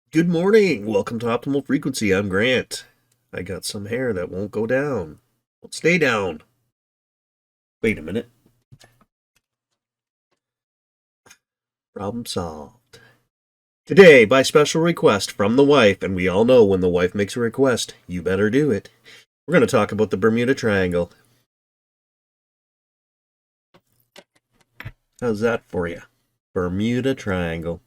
Good morning. Welcome to Optimal Frequency. I'm Grant. I got some hair that won't go down. Won't stay down. Wait a minute. Problem solved. Today, by special request from the wife, and we all know when the wife makes a request, you better do it. We're going to talk about the Bermuda Triangle. How's that for you? Bermuda Triangle.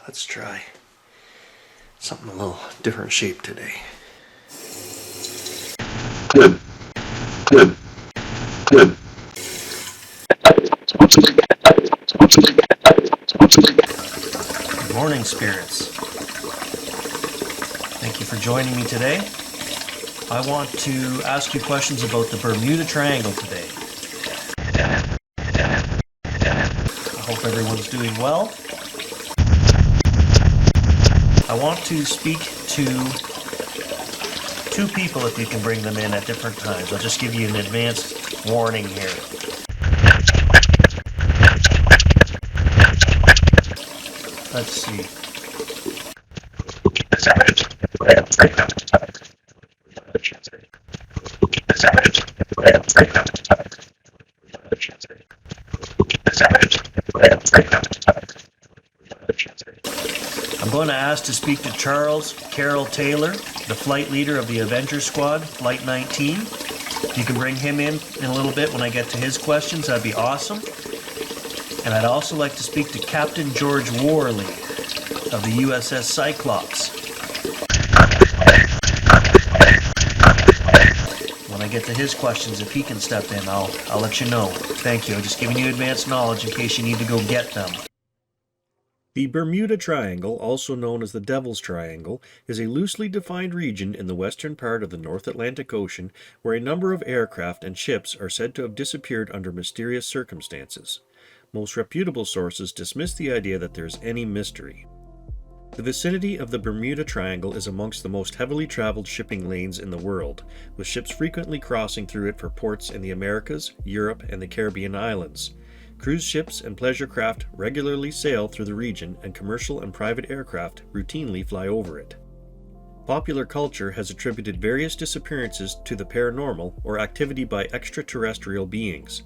Let's try something a little different shape today. Good morning, spirits. Thank you for joining me today. I want to ask you questions about the Bermuda Triangle today. I hope everyone's doing well. I want to speak to two people if you can bring them in at different times. I'll just give you an advanced warning here. Let's see. I'm going to ask to speak to Charles Carroll Taylor, the flight leader of the Avenger squad, Flight 19. If you can bring him in a little bit when I get to his questions, that'd be awesome. And I'd also like to speak to Captain George Worley of the USS Cyclops. When I get to his questions, if he can step in, I'll let you know. Thank you. I'm just giving you advanced knowledge in case you need to go get them. The Bermuda Triangle, also known as the Devil's Triangle, is a loosely defined region in the western part of the North Atlantic Ocean where a number of aircraft and ships are said to have disappeared under mysterious circumstances. Most reputable sources dismiss the idea that there is any mystery. The vicinity of the Bermuda Triangle is amongst the most heavily traveled shipping lanes in the world, with ships frequently crossing through it for ports in the Americas, Europe, and the Caribbean islands. Cruise ships and pleasure craft regularly sail through the region, and commercial and private aircraft routinely fly over it. Popular culture has attributed various disappearances to the paranormal or activity by extraterrestrial beings.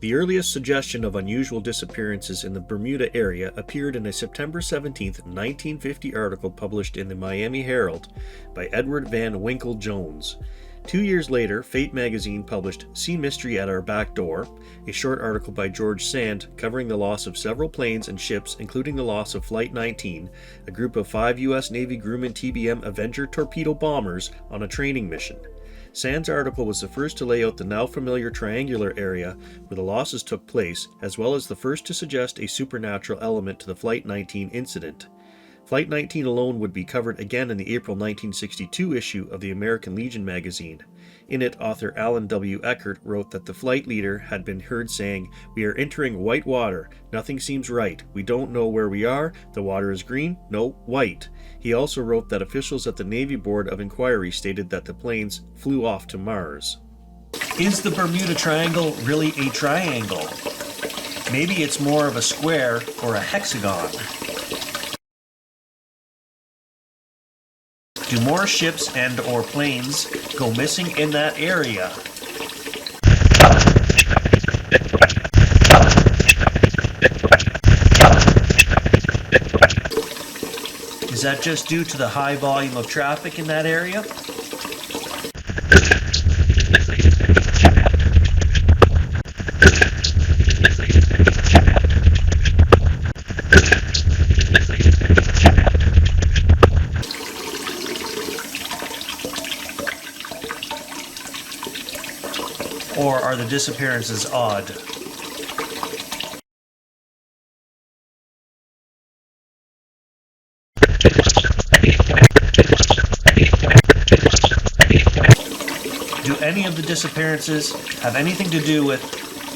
The earliest suggestion of unusual disappearances in the Bermuda area appeared in a September 17, 1950 article published in the Miami Herald by Edward Van Winkle Jones. 2 years later, Fate magazine published Sea Mystery at Our Back Door, a short article by George Sand covering the loss of several planes and ships, including the loss of Flight 19, a group of 5 U.S. Navy Grumman TBM Avenger torpedo bombers on a training mission. Sand's article was the first to lay out the now familiar triangular area where the losses took place, as well as the first to suggest a supernatural element to the Flight 19 incident. Flight 19 alone would be covered again in the April 1962 issue of the American Legion magazine. In it, author Alan W. Eckert wrote that the flight leader had been heard saying, "We are entering white water. Nothing seems right. We don't know where we are. The water is green. No, white." He also wrote that officials at the Navy Board of Inquiry stated that the planes flew off to Mars. Is the Bermuda Triangle really a triangle? Maybe it's more of a square or a hexagon. Do more ships and or planes go missing in that area? Is that just due to the high volume of traffic in that area? are the disappearances odd? Do any of the disappearances have anything to do with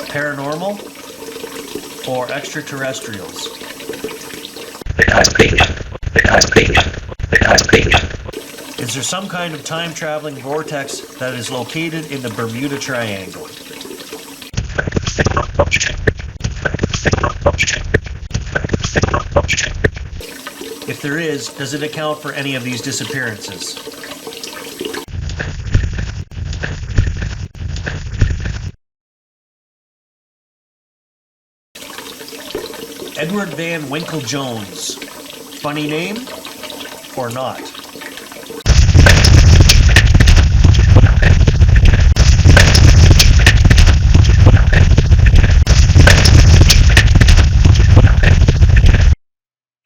paranormal or extraterrestrials? Is there some kind of time-traveling vortex that is located in the Bermuda Triangle? If there is, does it account for any of these disappearances? Edward Van Winkle Jones. Funny name or not?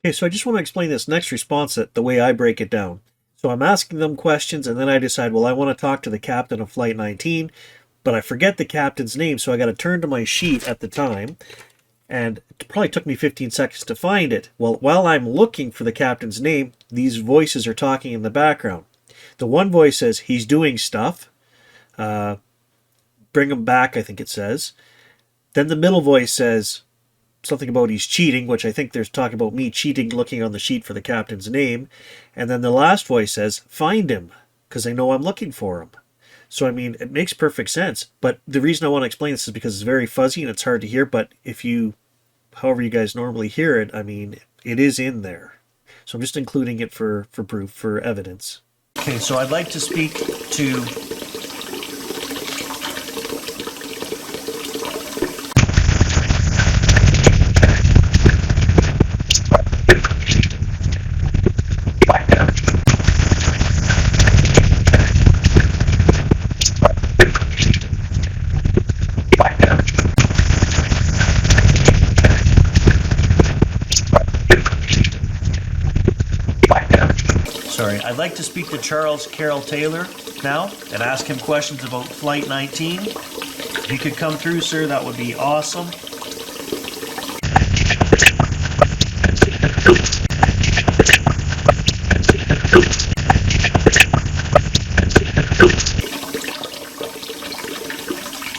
Okay, so I just want to explain this next response the way I break it down. So I'm asking them questions, and then I decide, well, I want to talk to the captain of Flight 19, but I forget the captain's name, so I got to turn to my sheet at the time, and it probably took me 15 seconds to find it. Well, while I'm looking for the captain's name, these voices are talking in the background. The one voice says, he's doing stuff. Bring him back, I think it says. Then the middle voice says something about he's cheating, which I think they're talking about me cheating, looking on the sheet for the captain's name. And then the last voice says, find him, because they know I'm looking for him. So, I mean, it makes perfect sense. But the reason I want to explain this is because it's very fuzzy and it's hard to hear. But if you, however you guys normally hear it, I mean, it is in there. So I'm just including it for proof, for evidence. Okay, so I'd like to speak to I'd like to speak to Charles Carroll Taylor now and ask him questions about Flight 19. If you could come through, sir, that would be awesome.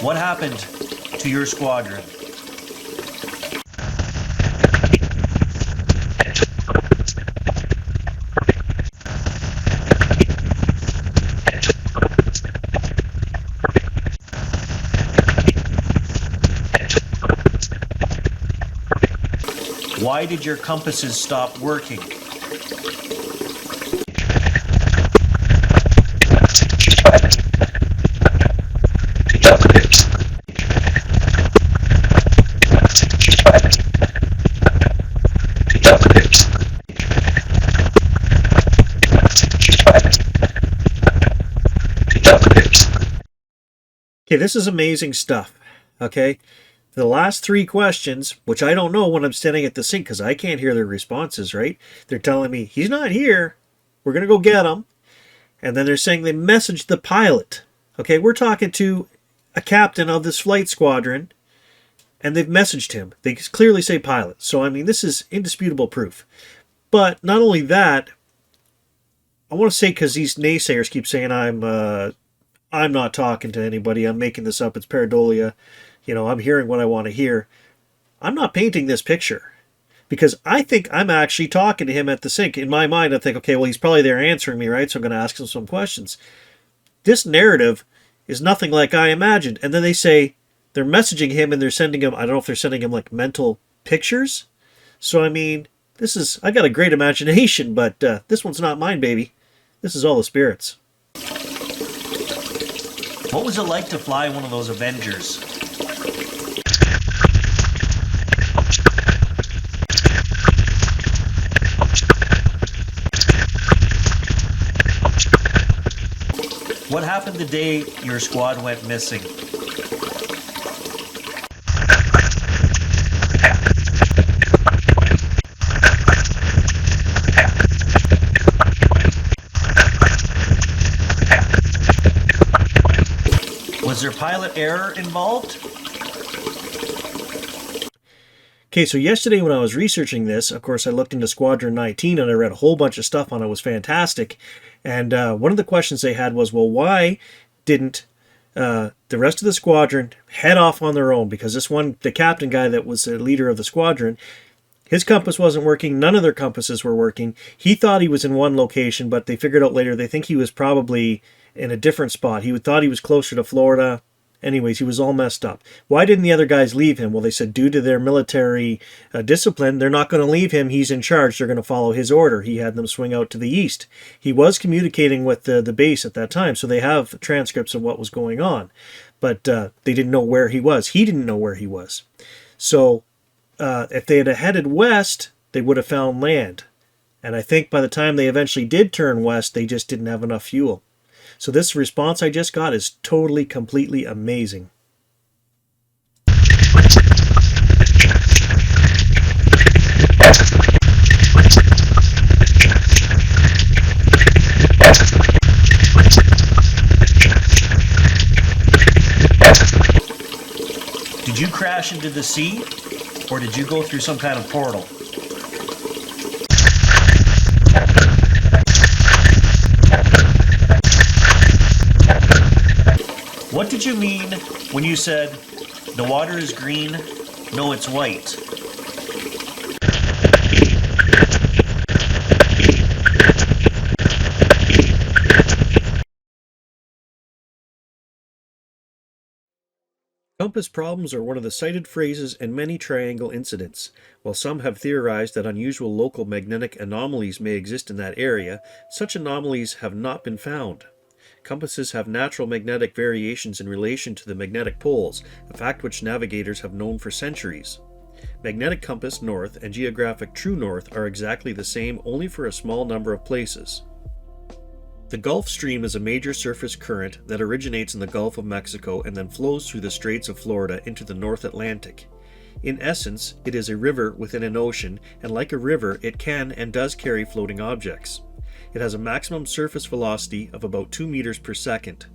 What happened to your squadron? Why did your compasses stop working? Okay, this is amazing stuff, okay? The last three questions, which I don't know when I'm standing at the sink because I can't hear their responses, right? They're telling me, he's not here. We're going to go get him. And then they're saying they messaged the pilot. Okay, we're talking to a captain of this flight squadron, and they've messaged him. They clearly say pilot. So, I mean, this is indisputable proof. But not only that, I want to say, because these naysayers keep saying I'm not talking to anybody. I'm making this up. It's pareidolia. You know, I'm hearing what I want to hear. I'm not painting this picture because I think I'm actually talking to him at the sink. In my mind, I think, okay, well, he's probably there answering me, right? So I'm going to ask him some questions. This narrative is nothing like I imagined. And then they say they're messaging him and they're sending him, I don't know if they're sending him like mental pictures. So, I mean, I got a great imagination, but this one's not mine, baby. This is all the spirits. What was it like to fly one of those Avengers? What happened the day your squad went missing? Was Was there pilot error involved? Okay, so yesterday when I was researching this, of course, I looked into Squadron 19 and I read a whole bunch of stuff on it. It was fantastic. And one of the questions they had was, well, why didn't the rest of the squadron head off on their own? Because this one, the captain guy that was the leader of the squadron, his compass wasn't working. None of their compasses were working. He thought he was in one location, but they figured out later they think he was probably in a different spot. He thought he was closer to Florida. Anyways, he was all messed up. Why didn't the other guys leave him? Well, they said due to their military discipline, they're not going to leave him. He's in charge. They're going to follow his order. He had them swing out to the east. He was communicating with the base at that time, so they have transcripts of what was going on. But they didn't know where he was. He didn't know where he was. So if they had headed west, they would have found land. And I think by the time they eventually did turn west, they just didn't have enough fuel. So this response I just got is totally, completely amazing. Did you crash into the sea, or did you go through some kind of portal? What did you mean when you said, the water is green, no it's white? Compass problems are one of the cited phrases in many triangle incidents. While some have theorized that unusual local magnetic anomalies may exist in that area, such anomalies have not been found. Compasses have natural magnetic variations in relation to the magnetic poles, a fact which navigators have known for centuries. Magnetic compass north and geographic true north are exactly the same only for a small number of places. The Gulf Stream is a major surface current that originates in the Gulf of Mexico and then flows through the Straits of Florida into the North Atlantic. In essence, it is a river within an ocean, and like a river, it can and does carry floating objects. It has a maximum surface velocity of about 2 meters per second.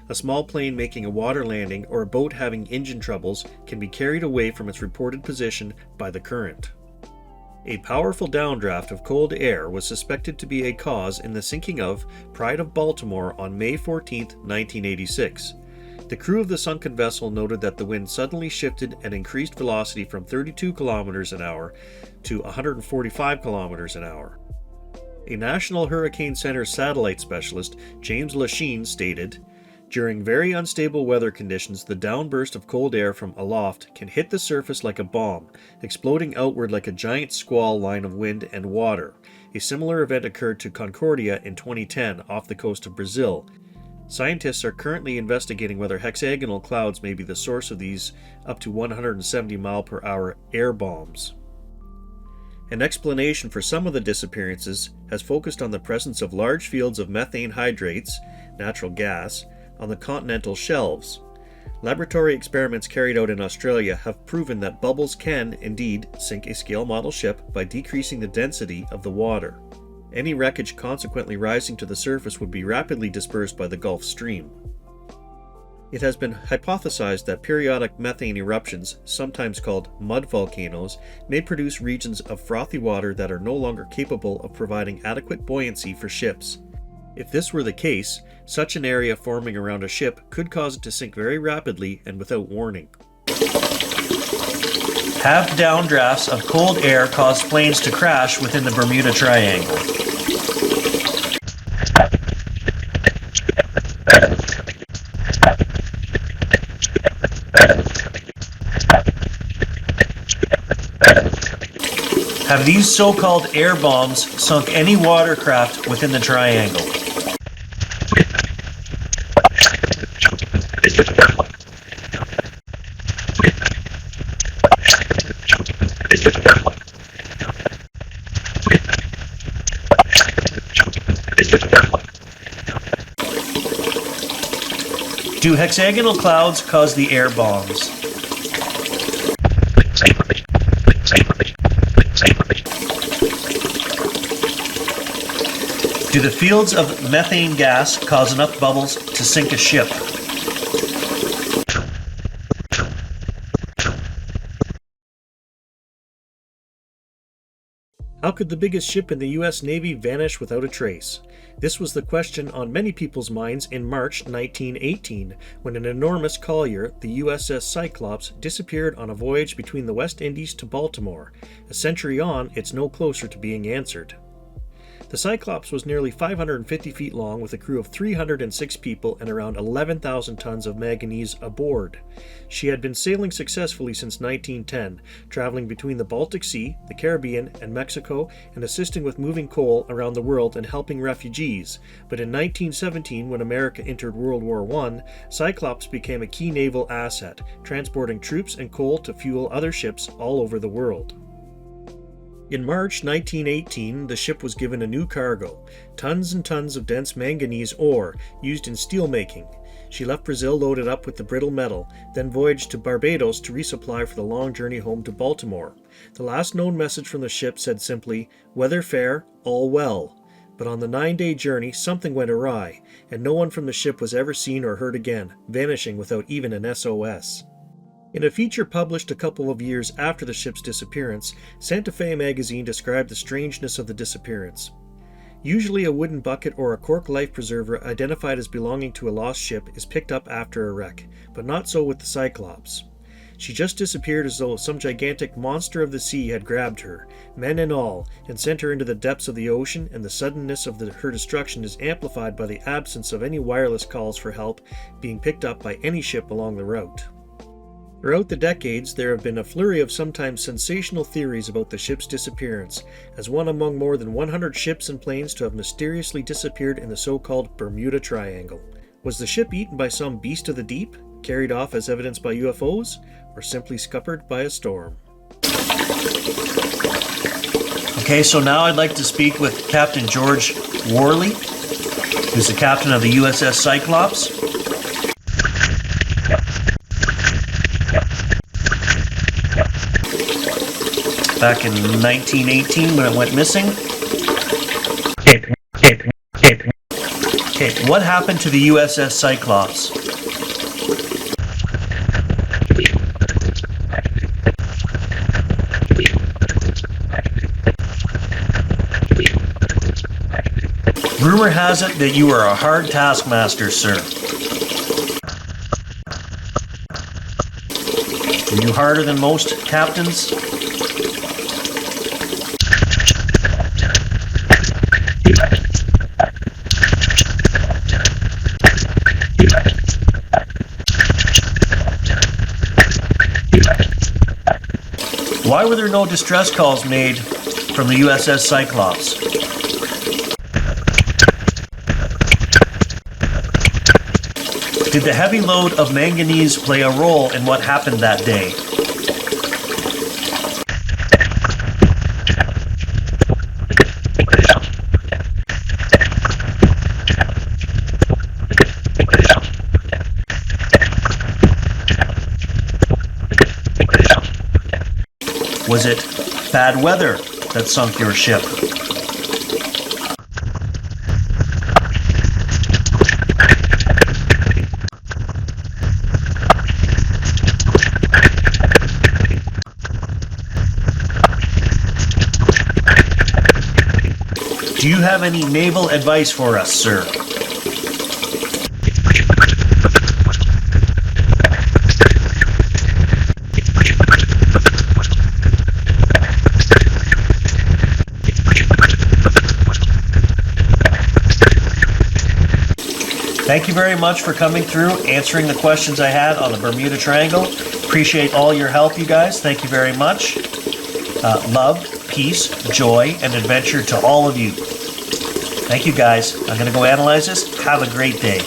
A small plane making a water landing or a boat having engine troubles can be carried away from its reported position by the current. A powerful downdraft of cold air was suspected to be a cause in the sinking of Pride of Baltimore on May 14, 1986. The crew of the sunken vessel noted that the wind suddenly shifted and increased velocity from 32 kilometers an hour to 145 kilometers an hour. A National Hurricane Center satellite specialist, James Lachine, stated, "During very unstable weather conditions, the downburst of cold air from aloft can hit the surface like a bomb, exploding outward like a giant squall line of wind and water. A similar event occurred to Concordia in 2010 off the coast of Brazil. Scientists are currently investigating whether hexagonal clouds may be the source of these up to 170 mph air bombs." An explanation for some of the disappearances has focused on the presence of large fields of methane hydrates, natural gas, on the continental shelves. Laboratory experiments carried out in Australia have proven that bubbles can, indeed, sink a scale model ship by decreasing the density of the water. Any wreckage consequently rising to the surface would be rapidly dispersed by the Gulf Stream. It has been hypothesized that periodic methane eruptions, sometimes called mud volcanoes, may produce regions of frothy water that are no longer capable of providing adequate buoyancy for ships. If this were the case, such an area forming around a ship could cause it to sink very rapidly and without warning. Have downdrafts of cold air caused planes to crash within the Bermuda Triangle? Have these so-called air bombs sunk any watercraft within the triangle? Do hexagonal clouds cause the air bombs? Do the fields of methane gas cause enough bubbles to sink a ship? How could the biggest ship in the U.S. Navy vanish without a trace? This was the question on many people's minds in March 1918, when an enormous collier, the USS Cyclops, disappeared on a voyage between the West Indies to Baltimore. A century on, it's no closer to being answered. The Cyclops was nearly 550 feet long with a crew of 306 people and around 11,000 tons of manganese aboard. She had been sailing successfully since 1910, traveling between the Baltic Sea, the Caribbean, and Mexico, and assisting with moving coal around the world and helping refugees. But in 1917, when America entered World War I, Cyclops became a key naval asset, transporting troops and coal to fuel other ships all over the world. In March 1918, the ship was given a new cargo, tons and tons of dense manganese ore used in steelmaking. She left Brazil loaded up with the brittle metal, then voyaged to Barbados to resupply for the long journey home to Baltimore. The last known message from the ship said simply, "Weather fair, all well." But on the 9-day journey, something went awry, and no one from the ship was ever seen or heard again, vanishing without even an SOS. In a feature published a couple of years after the ship's disappearance, Santa Fe magazine described the strangeness of the disappearance. Usually a wooden bucket or a cork life preserver identified as belonging to a lost ship is picked up after a wreck, but not so with the Cyclops. She just disappeared as though some gigantic monster of the sea had grabbed her, men and all, and sent her into the depths of the ocean, and the suddenness of her destruction is amplified by the absence of any wireless calls for help being picked up by any ship along the route. Throughout the decades, there have been a flurry of sometimes sensational theories about the ship's disappearance, as one among more than 100 ships and planes to have mysteriously disappeared in the so-called Bermuda Triangle. Was the ship eaten by some beast of the deep, carried off as evidenced by UFOs, or simply scuppered by a storm? Okay, so now I'd like to speak with Captain George Worley, who's the captain of the USS Cyclops. Back in 1918 when it went missing. Okay, what happened to the USS Cyclops? Rumor has it that you are a hard taskmaster, sir. Are you harder than most captains? Why were there no distress calls made from the USS Cyclops? Did the heavy load of manganese play a role in what happened that day? Was it bad weather that sunk your ship? Do you have any naval advice for us, sir? Thank you very much for coming through, answering the questions I had on the Bermuda Triangle. Appreciate all your help, you guys. Thank you very much. Love, peace, joy, and adventure to all of you. Thank you, guys. I'm going to go analyze this. Have a great day.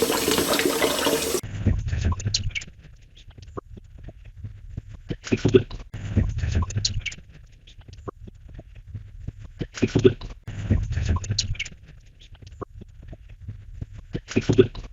Thank you.